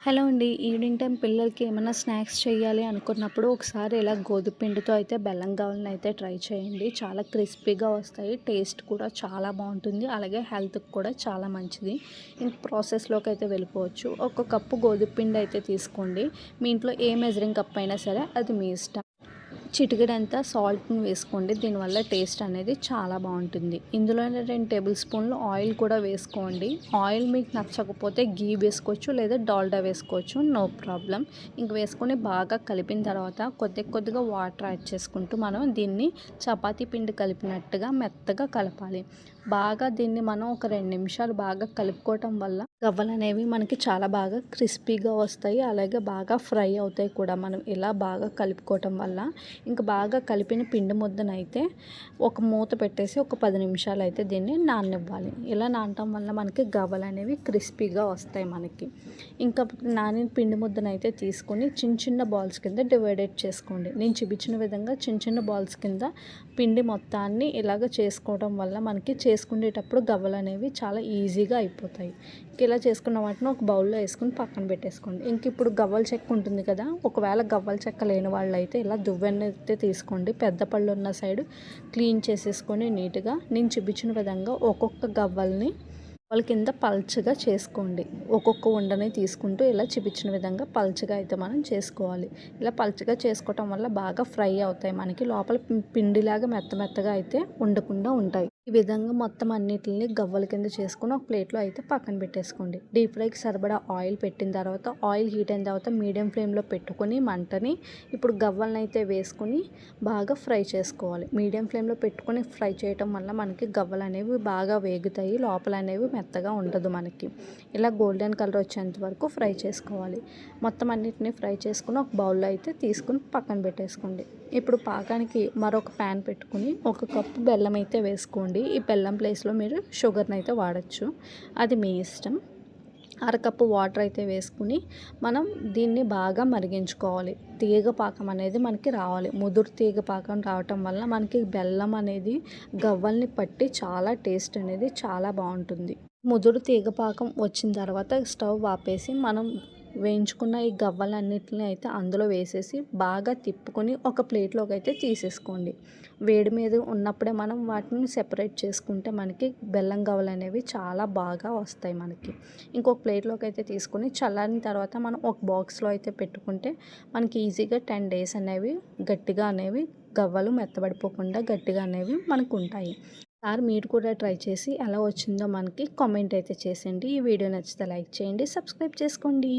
Hello అండి. Evening time పిల్లలకి ఏమన్నా స్నాక్స్ చేయాలి అనుకున్నప్పుడు ఒకసారి ఇలా గోధుమ పిండితో అయితే బెల్లం గావాలని అయితే ట్రై చేయండి. చాలా క్రిస్పీగా వస్తాయి. టేస్ట్ కూడా చాలా బాగుంటుంది. అలాగే హెల్త్‌కి కూడా చాలా మంచిది. ఇంక ప్రాసెస్‌లోకి అయితే వెళ్ళిపోవచ్చు. ఒక కప్పు గోధుమ పిండి అయితే తీసుకోండి. మీ ఇంట్లో ఏ మెజరింగ్ కప్ అయినా సరే అది మీ ఇష్టం. చిటికెడంతా సాల్ట్‌ని వేసుకోండి. దీనివల్ల టేస్ట్ అనేది చాలా బాగుంటుంది. ఇందులోనే 2 టేబుల్ స్పూన్లు ఆయిల్ కూడా వేసుకోండి. ఆయిల్ మీకు నచ్చకపోతే ఘీ వేసుకోవచ్చు, లేదా డాల్డా వేసుకోవచ్చు. No problem. ఇంక వేసుకొని బాగా కలిపిన తర్వాత కొద్దిగా వాటర్ యాడ్ చేసుకుంటూ మనం దీన్ని చపాతీ పిండి కలిపినట్టుగా మెత్తగా కలపాలి. బాగా దీన్ని మనం ఒక 2 నిమిషాలు బాగా కలుపుకోవటం వల్ల గవ్వలనేవి మనకి చాలా బాగా క్రిస్పీగా వస్తాయి. అలాగే బాగా ఫ్రై అవుతాయి కూడా. మనం ఇలా బాగా కలుపుకోవటం వల్ల ఇంకా బాగా కలిపిన పిండి ముద్దనైతే ఒక మూత పెట్టేసి ఒక 10 నిమిషాలు అయితే దీన్ని నాననివ్వాలి. ఇలా నానటం వల్ల మనకి గవ్వలు అనేవి క్రిస్పీగా వస్తాయి మనకి. ఇంకా నానిన పిండి ముద్దనైతే తీసుకొని చిన్న బాల్స్ కింద డివైడెడ్ చేసుకోండి. నేను చూపించిన విధంగా చిన్న బాల్స్ కింద పిండి మొత్తాన్ని ఇలాగ చేసుకోవడం వల్ల మనకి చేసుకునేటప్పుడు గవ్వలు అనేవి చాలా ఈజీగా అయిపోతాయి. ఇలా చేసుకున్న వాటిని ఒక బౌల్లో వేసుకుని పక్కన పెట్టేసుకోండి. ఇంక ఇప్పుడు గవ్వల చెక్క ఉంటుంది కదా, ఒకవేళ గవ్వల చెక్క లేని వాళ్ళు అయితే ఇలా దువ్వెన అయితే తీసుకోండి. పెద్ద పళ్ళు ఉన్న సైడ్ క్లీన్ చేసేసుకొని నీట్గా నేను చూపించిన విధంగా ఒక్కొక్క గవ్వల్ని వాళ్ళ కింద పల్చగా చేసుకోండి. ఒక్కొక్క ఉండని తీసుకుంటూ ఇలా చూపించిన విధంగా పల్చగా అయితే మనం చేసుకోవాలి. ఇలా పల్చగా చేసుకోవటం వల్ల బాగా ఫ్రై అవుతాయి. మనకి లోపల పిండిలాగా మెత్తగా అయితే ఉండకుండా ఉంటాయి. ఈ విధంగా మొత్తం అన్నిటిని గవ్వల కింద చేసుకొని ఒక ప్లేట్లో అయితే పక్కన పెట్టేసుకోండి. డీప్ ఫ్రైకి సరిపడా ఆయిల్ పెట్టిన తర్వాత ఆయిల్ హీట్ అయిన తర్వాత మీడియం ఫ్లేమ్లో పెట్టుకొని మంటని ఇప్పుడు గవ్వలను అయితే వేసుకొని బాగా ఫ్రై చేసుకోవాలి. మీడియం ఫ్లేమ్లో పెట్టుకొని ఫ్రై చేయటం వల్ల మనకి గవ్వలు అనేవి బాగా వేగుతాయి. లోపల అనేవి మెత్తగా ఉండదు మనకి. ఇలా గోల్డెన్ కలర్ వచ్చేంత వరకు ఫ్రై చేసుకోవాలి. మొత్తం అన్నిటిని ఫ్రై చేసుకుని ఒక బౌల్లో అయితే తీసుకుని పక్కన పెట్టేసుకోండి. ఇప్పుడు పాకానికి మరొక ప్యాన్ పెట్టుకుని ఒక కప్పు బెల్లం అయితే వేసుకోండి. ఈ బెల్లం ప్లేస్లో మీరు షుగర్ని అయితే వాడచ్చు. అది మీ ఇష్టం. అరకప్పు వాటర్ అయితే వేసుకుని మనం దీన్ని బాగా మరిగించుకోవాలి. తీగ పాకం అనేది మనకి రావాలి. ముదురు తీగ పాకం రావటం వల్ల మనకి బెల్లం అనేది గవ్వల్ని పట్టి చాలా టేస్ట్ అనేది చాలా బాగుంటుంది. ముదురు తీగ పాకం వచ్చిన తర్వాత స్టవ్ ఆపేసి మనం వేయించుకున్న ఈ గవ్వలన్నిటిని అయితే అందులో వేసేసి బాగా తిప్పుకొని ఒక ప్లేట్లోకి అయితే తీసేసుకోండి. వేడి మీద ఉన్నప్పుడే మనం వాటిని సెపరేట్ చేసుకుంటే మనకి బెల్లం గవ్వలు అనేవి చాలా బాగా వస్తాయి మనకి. ఇంకొక ప్లేట్లోకి అయితే తీసుకొని చల్లారిన తర్వాత మనం ఒక బాక్స్లో అయితే పెట్టుకుంటే మనకి ఈజీగా 10 డేస్ అనేవి గట్టిగా అనేవి గవ్వలు మెత్తబడిపోకుండా గట్టిగా అనేవి మనకు ఉంటాయి. సార్ మీరు కూడా ట్రై చేసి ఎలా వచ్చిందో మనకి కామెంట్ అయితే చేసేయండి. ఈ వీడియో నచ్చితే లైక్ చేయండి, సబ్స్క్రైబ్ చేసుకోండి.